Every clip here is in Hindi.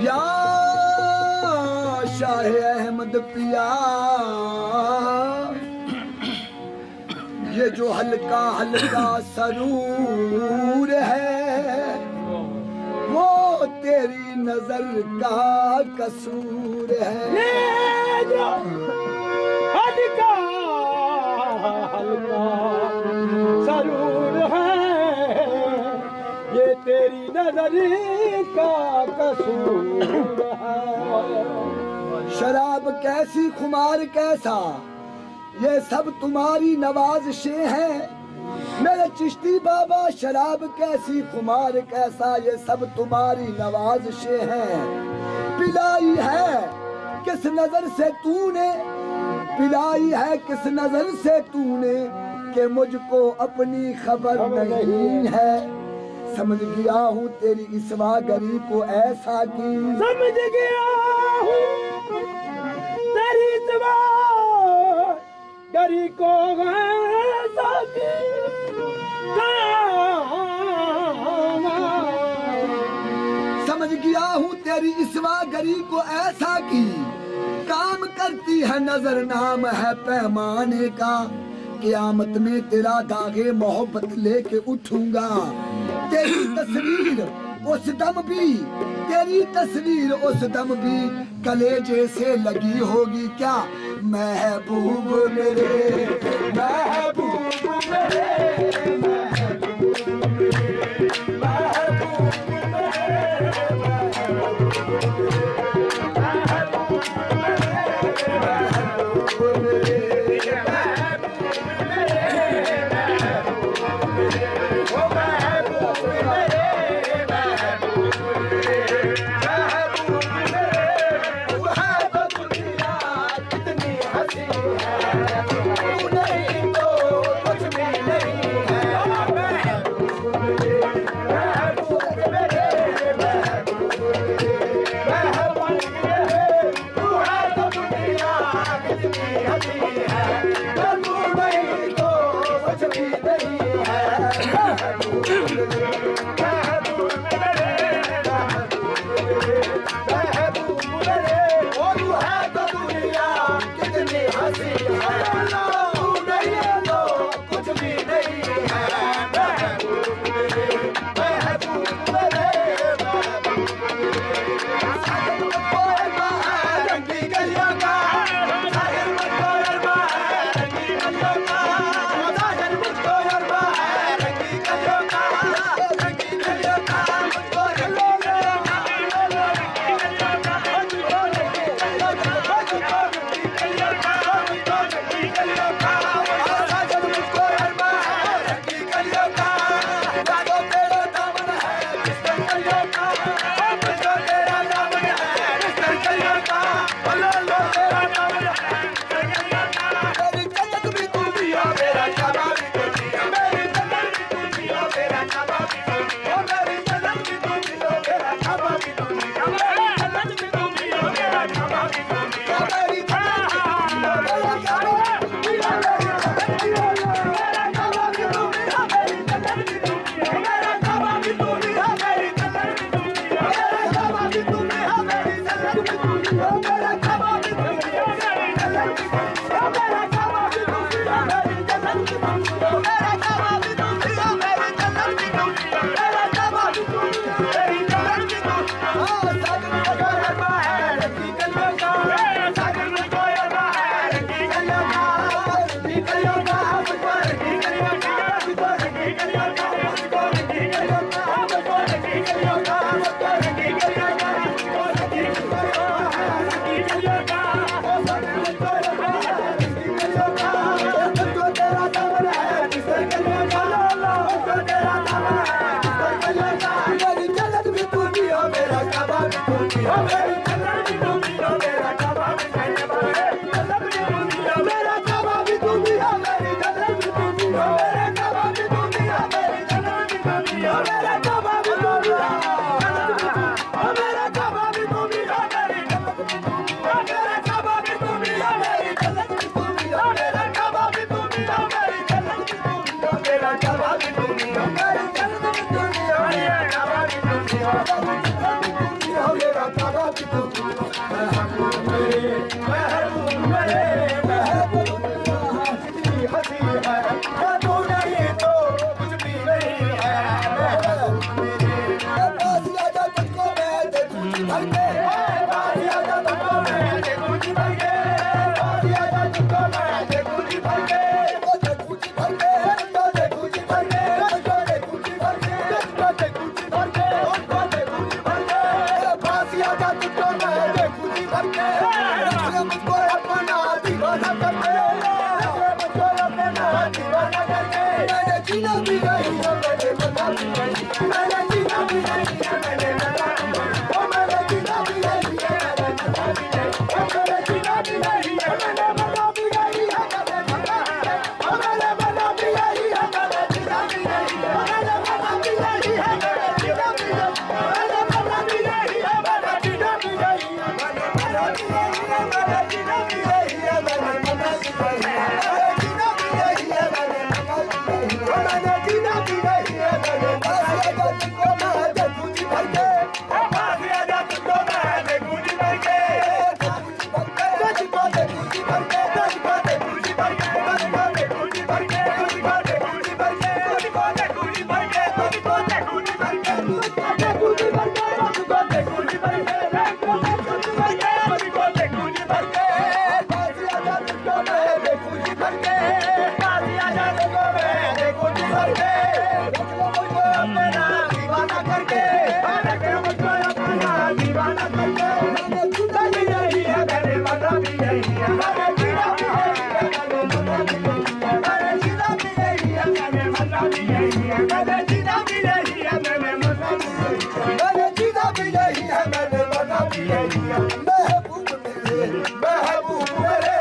या शाह अहमद पिया, ये जो हल्का हल्का सरूर है वो तेरी नजर का कसूर है। ये जो हल्का हल्का सरूर है ये तेरी नजर का कसूर है। शराब कैसी खुमार कैसा ये सब तुम्हारी नवाज़िशें हैं मेरे चिश्ती बाबा। शराब कैसी खुमार कैसा ये सब तुम्हारी नवाज़िशें हैं। पिलाई है किस नजर से तूने, पिलाई है किस नजर से तूने कि मुझको अपनी खबर नहीं है। समझ गया हूँ तेरी इस वागरी को ऐसा की, समझ गया हूँ तेरी इस वागरी को ऐसा की। समझ गया हूँ तेरी इस वागरी को ऐसा की, काम करती है नजर नाम है पैमाने का। क़यामत में तेरा दागे मोहब्बत लेके उठूंगा। तेरी तस्वीर उस दम भी, तेरी तस्वीर उस दम भी कलेजे से लगी होगी क्या। महबूब मेरे महबूब मेरे मेरा बतावा कि तू महबूब मेरे महबूब जितनी हंसी है तू नहीं तो कुछ भी नहीं है महबूब मेरे पास आजा तुझको मैं देखूं जी भर के पास आजा तुझको मैं देखूं जी भर के पास आजा तुझको मैं देखूं जी भर के वो देखूं जी भर के तो देखूं जी भर के तो देखूं जी भर के तो देखूं जी भर के तो देखूं जी भर के पास आजा तुझको मैं देखूं जी भर के रख मुझको अपना दीवाना करके मुझको अपना दीवाना करके मैंने जीना भी नहीं है मैंने मरना भी नहीं मैंने जीना भी नहीं है मैंने मरना भी नहीं ओ मैंने जीना भी नहीं है मैंने मरना भी नहीं मैंने जीना भी नहीं है मैंने मरना भी नहीं है मैंने मरना भी नहीं मैंने मरना भी नहीं है मैंने जीना भी नहीं है मैंने मरना भी नहीं है मैंने जीना भी नहीं मैंने मरना भी नहीं है मैंने जीना भी नहीं है मैंने मरना भी नहीं है मैंने जीना भी नहीं है मैंने मरना भी नहीं है मैंने जीना भी नहीं है मैंने मरना भी नहीं है मैंने जीना भी नहीं है मैंने पास आजा तुझको मैं देखूं जी भर के पास आजा तुझको मैं देखूं जी भर के तुझको देखूं जी भर के तुझको देखूं जी भर के तुझको देखूं जी भर के तुझको देखूं जी भर के तुझको देखूं जी भर के तुझको देखूं जी भर के तुझको देखूं जी भर के तुझको देखूं जी भर के तुझको देखूं जी भर के तुझको देखूं जी भर के पास आजा तुझको मैं देखूं जी भर के पास आजा तुझको मैं देखूं जी भर के मुझको अपना दीवाना करके मुझको अपना दीवाना करके मैंने जीना भी नहीं है मैंने मरना भी नहीं है मैंने जीना भी नहीं है मैंने मरना भी नहीं है मैंने जीना भी नहीं है मैंने मरना भी नहीं है मैंने जीना भी नहीं है मैंने मरना भी नहीं है मैंने जीना भी नहीं है मैंने मरना भी नहीं है महबूब मेरे महबूब मेरे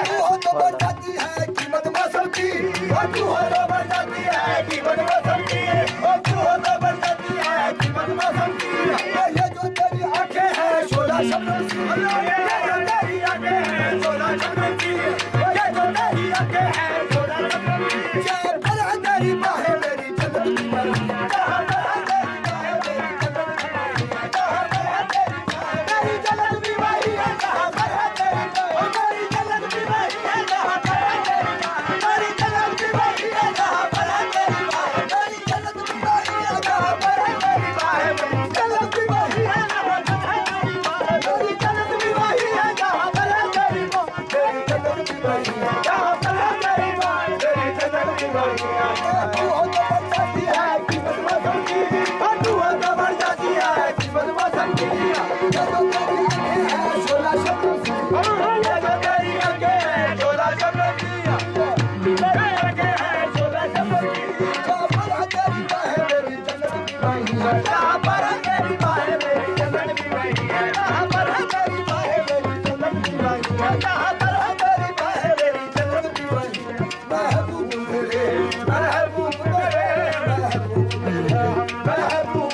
तू हो तो बढ़ जाती है कीमत मौसम की और तू हो तो बढ़ जाती है कीमत मौसम की और तू हो तो बढ़ जाती है कीमत मौसम की ये जो तेरी आंखें हैं शोला शबनम सी ये जो तेरी आंखें हैं सोना चमन की ये जो तेरी आंखें हैं सोना चमन की क्या पर है तेरी बाहें मेरी जन्नत की बरही जहाँ पर है तेरी बाहें मेरी जन्नत की वही है जहाँ पर है तेरी बाहें मेरी जन्नत भी वही है जहाँ पर है तेरी बाहें मेरी जन्नत भी वही है जहाँ पर है तेरी बाहें मेरी जन्नत भी वही है जहाँ पर है तेरी बाहें मेरी जन्नत भी वही है जहाँ पर है तेरी बाहें मेरी जन्नत भी वही है जहाँ पर है तेरी बाहें मेरी जन्नत भी वही है जहाँ पर है तेरी बाहें मेरी जन्नत भी वही है जहाँ पर है तेरी बाहें मेरी जन्नत भी वही है तू हो तो बढ़ जाती है कीमत मौसम की और तू हो तो बढ़ जाती है कीमत मौसम की ये जो तेरी आंखें हैं शोला शबनम सी ये जो तेरी आंखें हैं शोला शबनम की तेरी आंखें हैं शोला शबनम की क्या पर है तेरी बाहें मेरी जन्नत की वही है जहाँ पर है तेरी बाहें मेरी जन्नत भी वही है जहाँ पर है तेरी बाहें मेरी जन्नत भी वही है जहाँ पर है तेरी बाहें मेरी जन्नत भी वही है महबूब मेरे महबूब मेरे महबूब मेरे महबूब